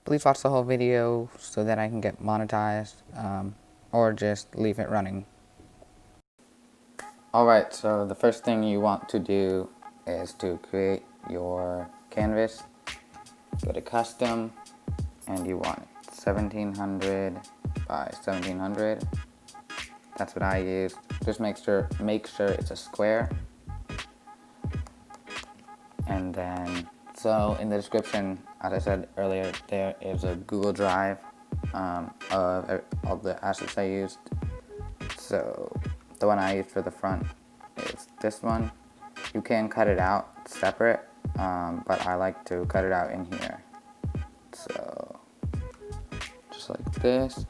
please watch the whole video so that I can get monetized, or just leave it running. Alright, so the first thing you want to do is to create your canvas. Go to custom, and you want 1700 by 1700. That's what I use. Just make sure it's a square. And then, so in the description, as I said earlier, there is a Google Drive of all the assets I used. So the one I used for the front is this one. You can cut it out separate, but I like to cut it out in here. So just like this.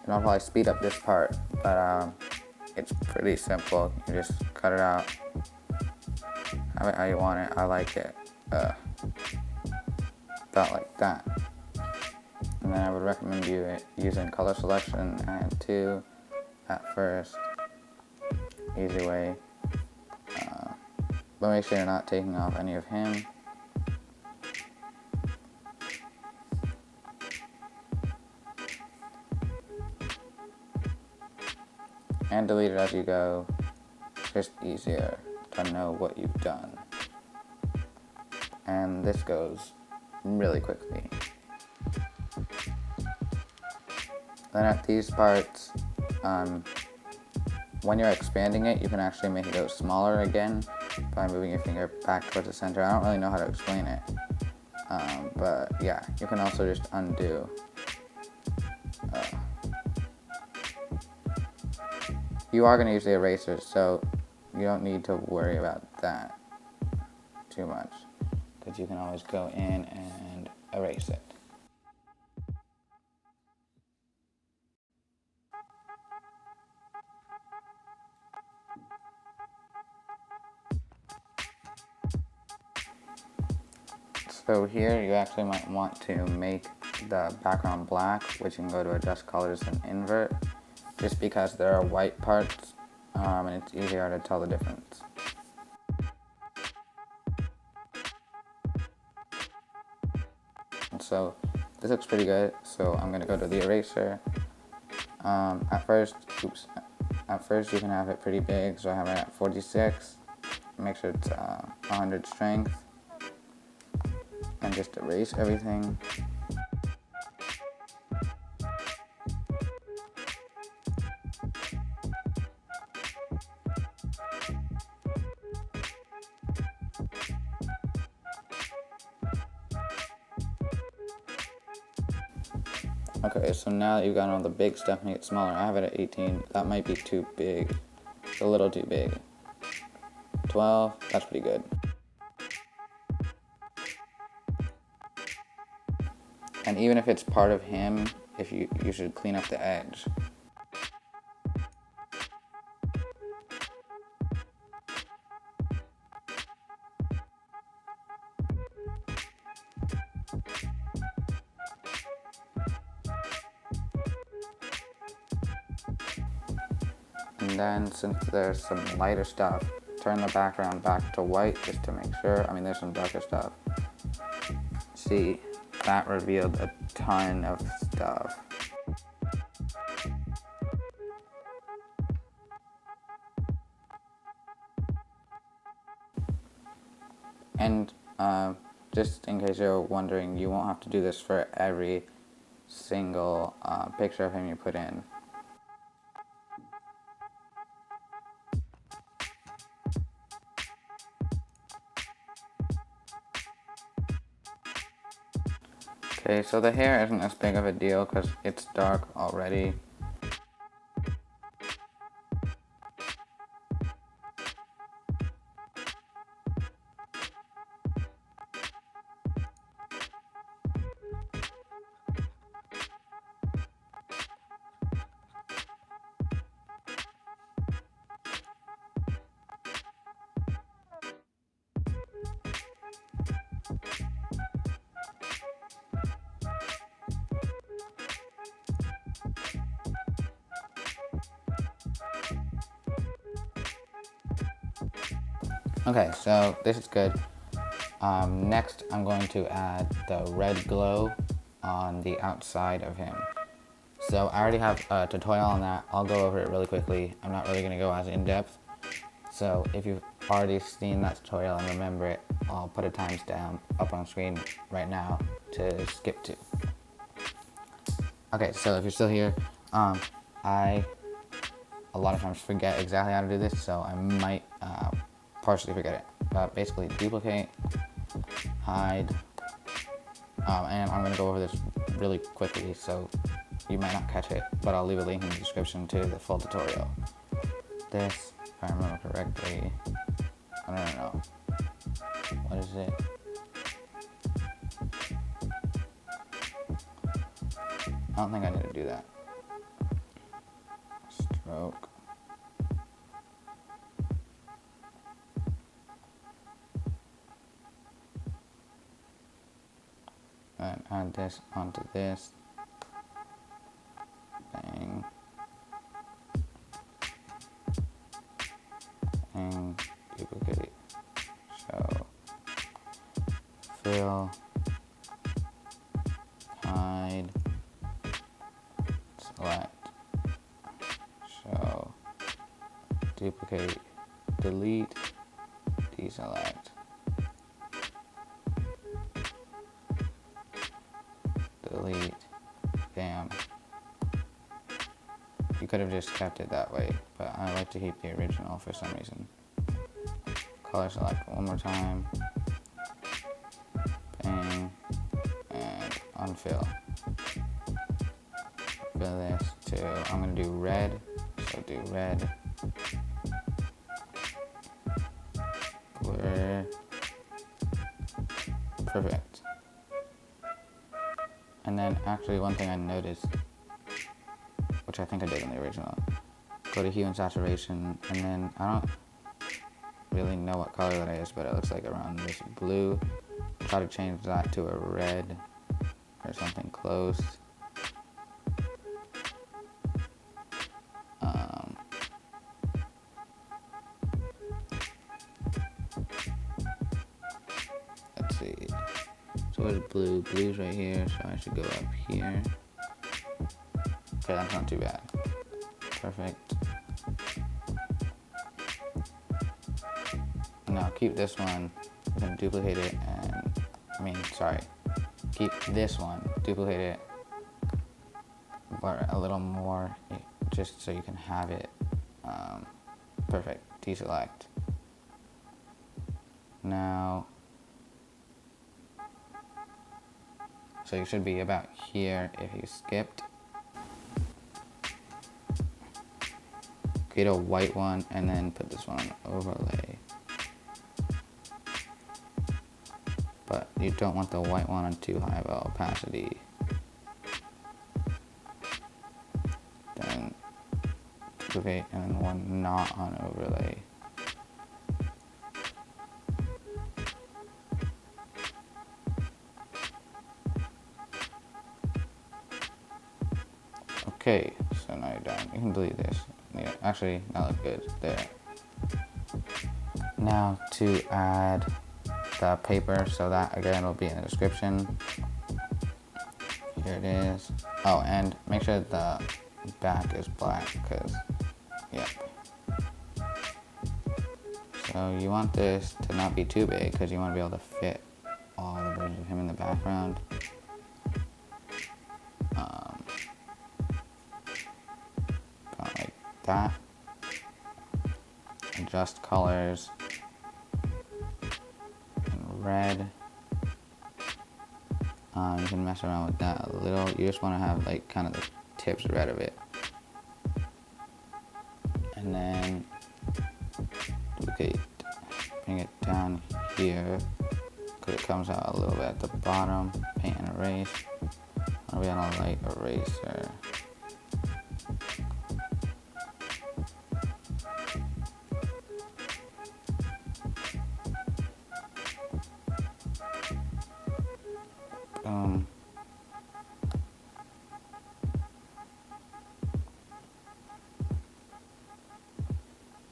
And I'll probably speed up this part, but it's pretty simple. You just cut it out, have it how you want it. I like it about like that. And then I would recommend you using color selection and 2 at first. Easy way. But make sure you're not taking off any of him. And delete it as you go. Just easier to know what you've done. And this goes really quickly. Then at these parts, when you're expanding it, you can actually make it go smaller again by moving your finger back towards the center. I don't really know how to explain it, but yeah, you can also just undo. You are going to use the eraser, so you don't need to worry about that too much, because you can always go in and erase it. So here you actually might want to make the background black, which you can go to adjust colors and invert, just because there are white parts, and it's easier to tell the difference. And so this looks pretty good, so I'm going to go to the eraser. At first you can have it pretty big, so I have it at 46. Make sure it's 100 strength, and just erase everything. Okay, so now that you've got all the big stuff, make it smaller. I have it at 18. That might be too big. It's a little too big. 12, that's pretty good. And even if it's part of him, you should clean up the edge. And then, since there's some lighter stuff, turn the background back to white just to make sure. I mean, there's some darker stuff. See, that revealed a ton of stuff. And just in case you're wondering, you won't have to do this for every single picture of him you put in. Okay, so the hair isn't as big of a deal because it's dark already. Okay, so this is good. Next, I'm going to add the red glow on the outside of him. So I already have a tutorial on that. I'll go over it really quickly. I'm not really going to go as in-depth. So if you've already seen that tutorial and remember it, I'll put a timestamp up on screen right now to skip to. Okay, so if you're still here, I a lot of times forget exactly how to do this, so I might partially forget it. But basically, duplicate, hide, and I'm going to go over this really quickly, so you might not catch it, but I'll leave a link in the description to the full tutorial. This, if I remember correctly, I don't know. What is it? I don't think I need to do that. Stroke. And add this onto this. Bang. And duplicate. Show. Fill. Hide. Select. Show. Duplicate. Delete. Deselect. Delete. Bam. You could have just kept it that way, but I like to keep the original for some reason. Color select one more time. Bang. And unfill. Fill this to, I'm going to do red. So do red. Blur. Perfect. And then actually one thing I noticed, which I think I did in the original, go to hue and saturation, and then I don't really know what color that is, but it looks like around this blue. Try to change that to a red or something close. Let's see. So where's blue? Blue's right here, so I should go up here. Okay, that's not too bad. Perfect. Now keep this one. I'm gonna duplicate it and, keep this one, duplicate it, but a little more, just so you can have it. Perfect. Deselect. Now, so you should be about here if you skipped. Create a white one and then put this one on overlay. But you don't want the white one on too high of opacity. Then duplicate and then one not on overlay. Okay, so now you're done. You can delete this. Yeah, actually, that looks good. There. Now to add the paper, so that again will be in the description. Here it is. Oh, and make sure the back is black, because, yep. So you want this to not be too big, because you want to be able to fit all the versions of him in the background. Like that. Adjust colors. And red. You can mess around with that a little. You just want to have like kind of the tips red of it. And then duplicate, bring it down here, because it comes out a little bit at the bottom. Paint and erase. I'll be on a light eraser.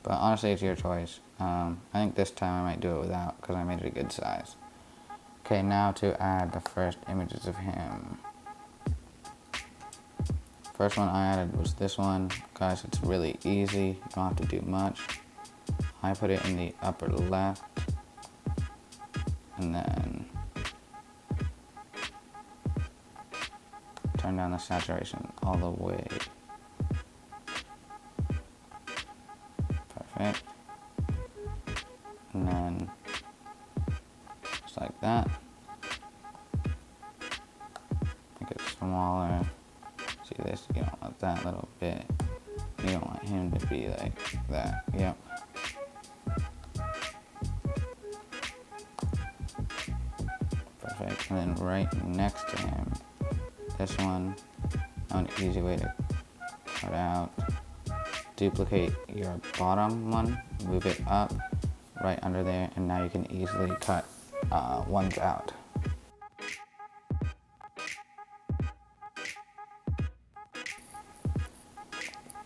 But honestly, it's your choice. I think this time I might do it without, because I made it a good size. Okay, now to add the first images of him. First one I added was this one. Guys, it's really easy. You don't have to do much. I put it in the upper left. And then turn down the saturation all the way. Perfect. And then just like that. Make it smaller. See this? You don't want that little bit. You don't want him to be like that. Yep. Perfect. And then right next to him, this one, an easy way to cut out. Duplicate your bottom one, move it up, right under there, and now you can easily cut ones out.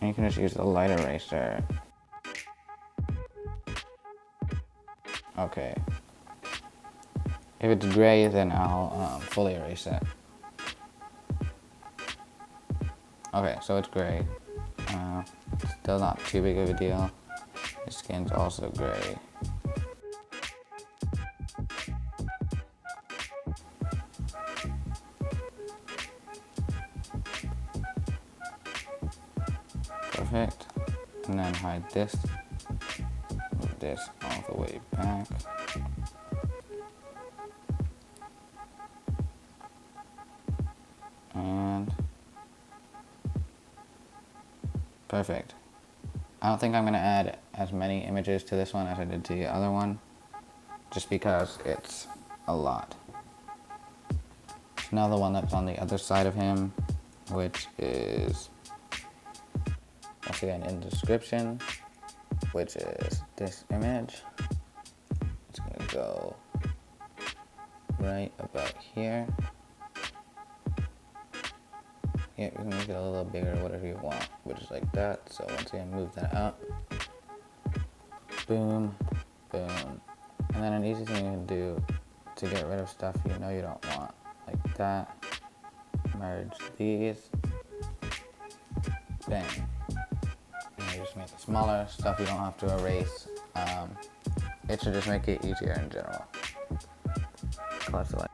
And you can just use the light eraser. Okay. If it's gray, then I'll fully erase it. Okay, so it's gray. Still not too big of a deal. The skin's also gray. Perfect. And then hide this. Move this all the way back. And perfect. I don't think I'm going to add as many images to this one as I did to the other one, just because it's a lot. So now the one that's on the other side of him, which is, once again in the description, which is this image. It's going to go right about here. Yeah, you can make it a little bigger, whatever you want, which is like that. So once again, move that up. Boom, boom. And then an easy thing you can do to get rid of stuff you know you don't want, like that. Merge these. Bang. And you just make it smaller, stuff you don't have to erase. It should just make it easier in general. Color select.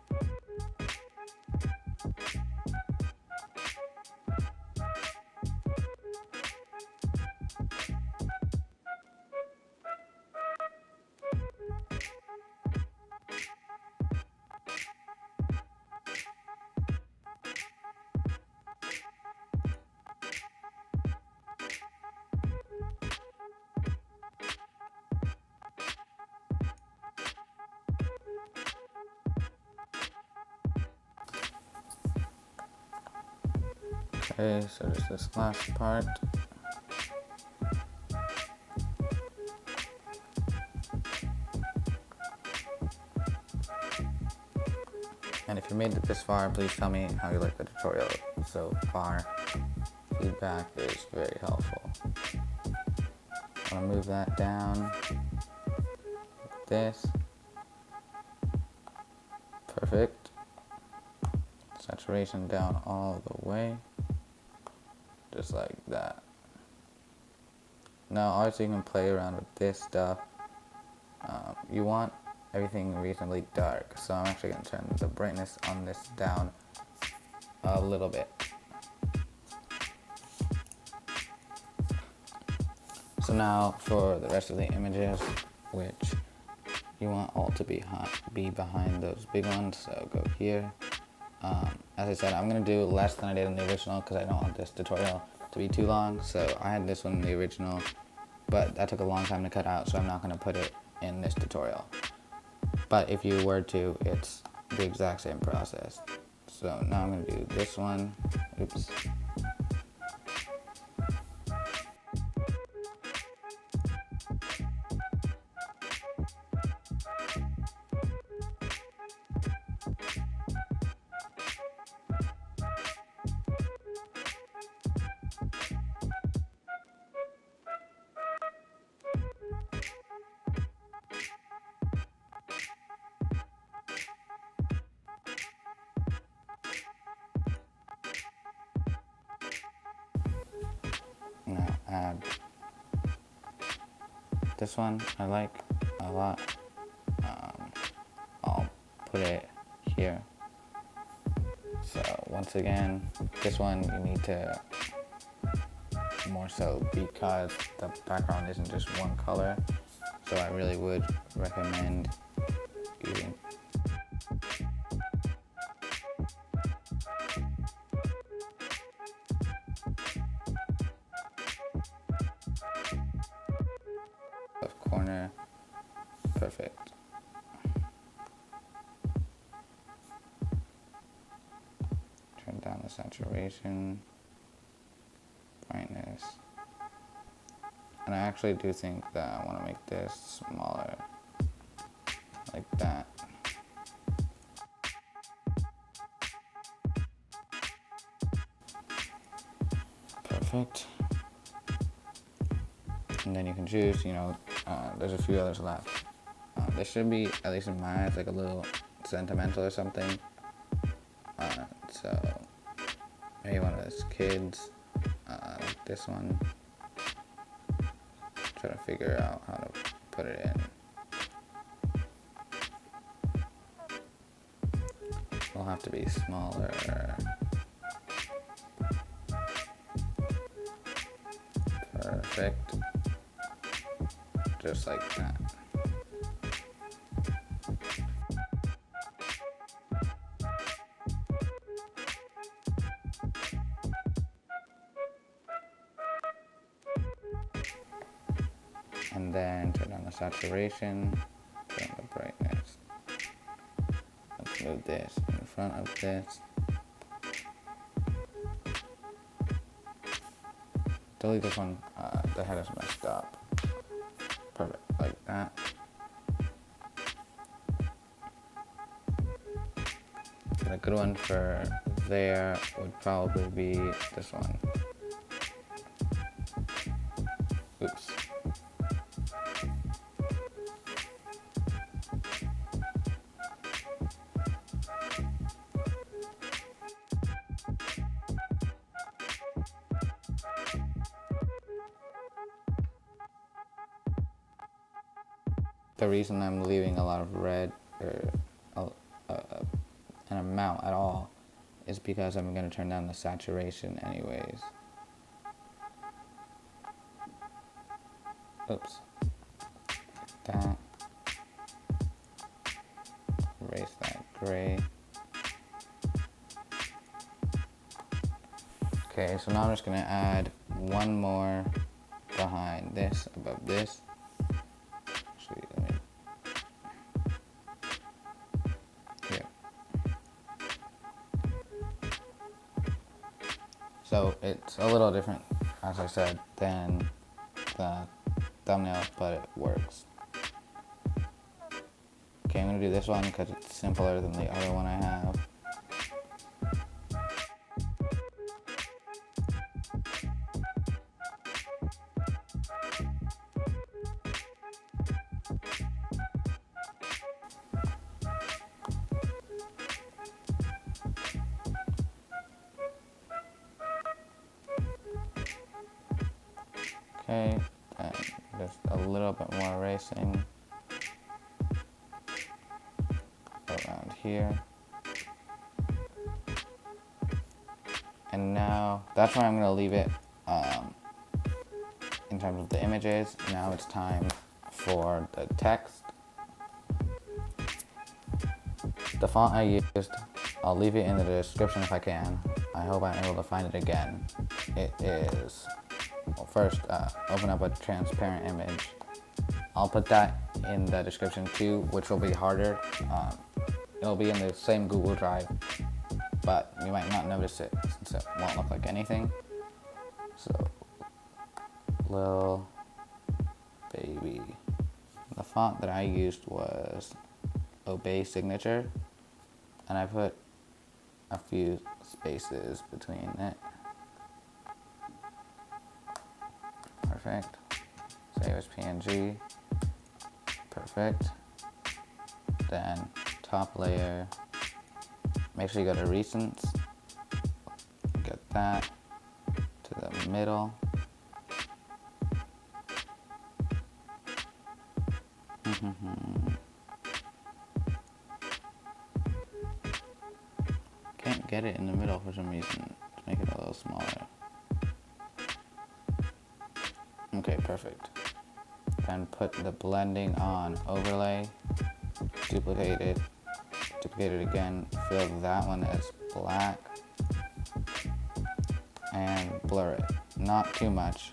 Okay, so just this last part. And if you made it this far, please tell me how you like the tutorial so far. Feedback is very helpful. I'm gonna move that down like this. Perfect. Saturation down all the way. Just like that. Now obviously you can play around with this stuff. You want everything reasonably dark, so I'm actually going to turn the brightness on this down a little bit. So now for the rest of the images, which you want all to be behind those big ones, so go here. As I said, I'm going to do less than I did in the original because I don't want this tutorial to be too long. So I had this one in the original, but that took a long time to cut out, so I'm not going to put it in this tutorial. But if you were to, it's the exact same process. So now I'm going to do this one. Oops. add this one. I like a lot. I'll put it here. So once again, this one you need to more so because the background isn't just one color. So I really would recommend using left corner. Perfect. Turn down the saturation, brightness. And I actually do think that I want to make this smaller, like that. Perfect. And then you can choose, there's a few others left. This should be, at least in my eyes, like a little sentimental or something. So maybe one of those kids, like this one. Try to figure out how to put it in. It'll have to be smaller. Perfect. Just like that. And then turn on the saturation, turn on the brightness. Let's move this in front of this. Delete this one, the head is messed up. Perfect, like that. And a good one for there would probably be this one. Oops. The reason I'm leaving a lot of red or an amount at all is because I'm going to turn down the saturation anyways. Oops. That. Erase that gray. Okay, so now I'm just going to add one more behind this, above this. Actually, let me... Here. So it's a little different, as I said, than the thumbnail, but it works. Okay, I'm going to do this one because it's simpler than the other one I have. Okay, and just a little bit more erasing around here. And now, that's where I'm going to leave it in terms of the images. Now it's time for the text. The font I used, I'll leave it in the description if I can. I hope I'm able to find it again. It is... Well, first, open up a transparent image. I'll put that in the description too, which will be harder. It'll be in the same Google Drive, but you might not notice it since it won't look like anything. So, Lil Baby. The font that I used was Obey Signature, and I put a few spaces between it. Perfect. Save as PNG. Perfect. Then top layer. Make sure you go to recents. Get that to the middle. Can't get it in the middle for some reason. Let's make it a little smaller. Okay, perfect. Then put the blending on overlay, duplicate it again, fill that one as black, and blur it. Not too much.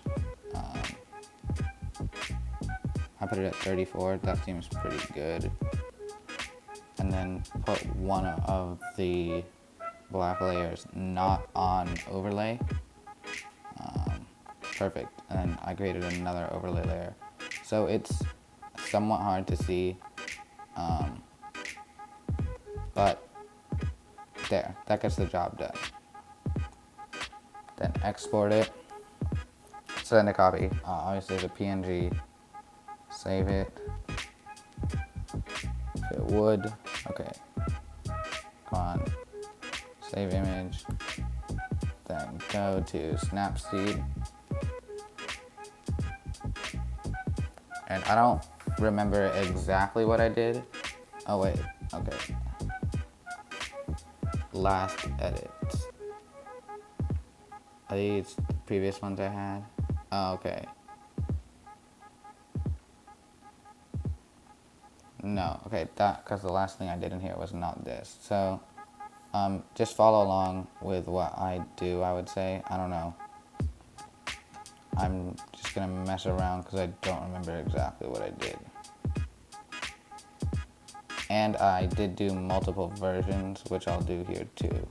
I put it at 34, that seems pretty good. And then put one of the black layers not on overlay. Perfect. And then I created another overlay layer. So it's somewhat hard to see, but there, that gets the job done. Then export it, send a copy, obviously as a PNG, save it, if it would, okay, come on, save image, then go to Snapseed, and I don't remember exactly what I did, oh wait, okay, last edits. Are these the previous ones I had? Oh, okay. No, okay, because the last thing I did in here was not this. So, just follow along with what I do, I would say. I don't know. I'm just gonna mess around because I don't remember exactly what I did. And I did do multiple versions, which I'll do here too.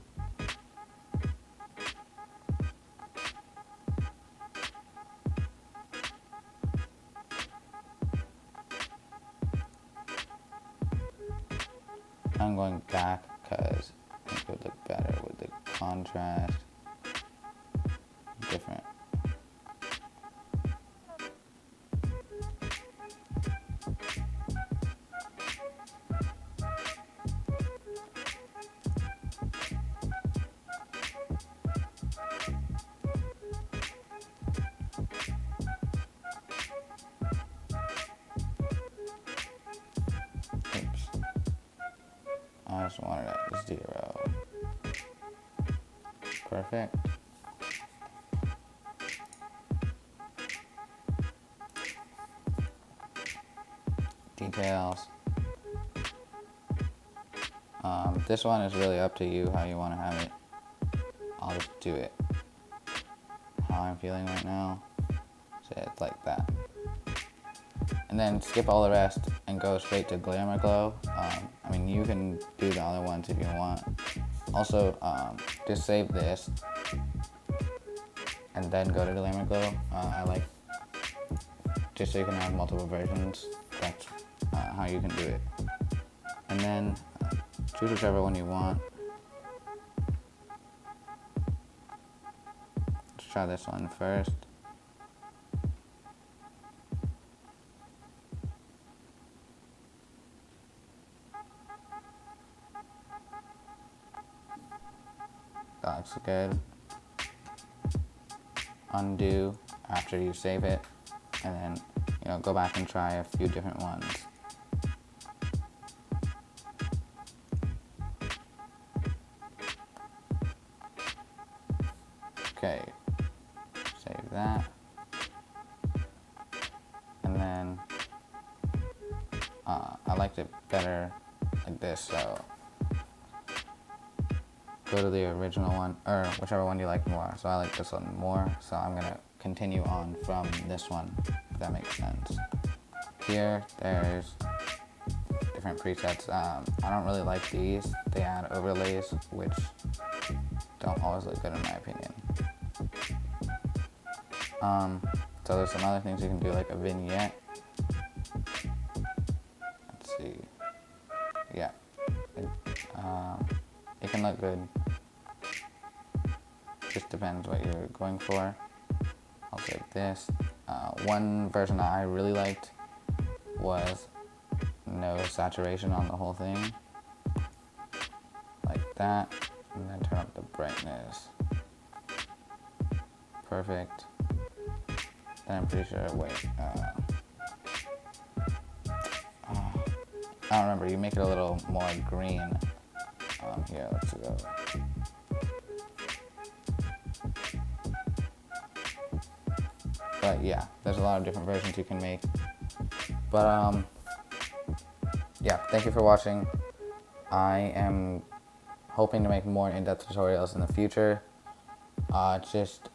I'm going back because I think it would look better with the contrast. Different. I just wanted it at 0. Perfect. Details. This one is really up to you how you want to have it. I'll just do it how I'm feeling right now. So it's like that. And then skip all the rest and go straight to Glamour Glow. I mean, you can do the other ones if you want. Also, just save this and then go to Glamour Glow. I like, just so you can have multiple versions, that's how you can do it. And then choose whichever one you want. Let's try this one first. That looks good. Undo after you save it, and then go back and try a few different ones. Okay, save that, and then I liked it better like this, so go to the original one, or whichever one you like more. So I like this one more, so I'm gonna continue on from this one, if that makes sense. Here, there's different presets. I don't really like these. They add overlays, which don't always look good in my opinion. So there's some other things you can do, like a vignette. Let's see. Yeah. It can look good. Just depends what you're going for. I'll save this. One version that I really liked was no saturation on the whole thing. Like that. And then turn up the brightness. Perfect. Then I'm pretty sure, wait. I don't remember, you make it a little more green. Here, let's go. But yeah, there's a lot of different versions you can make. But yeah, thank you for watching. I am hoping to make more in-depth tutorials in the future. It's just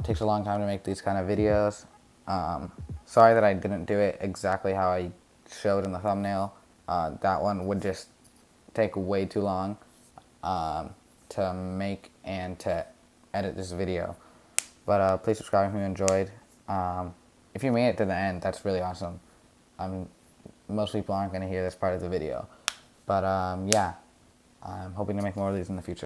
takes a long time to make these kind of videos. Sorry that I didn't do it exactly how I showed in the thumbnail. That one would just take way too long to make and to edit this video. But please subscribe if you enjoyed. If you made it to the end, that's really awesome. Most people aren't going to hear this part of the video. But yeah, I'm hoping to make more of these in the future.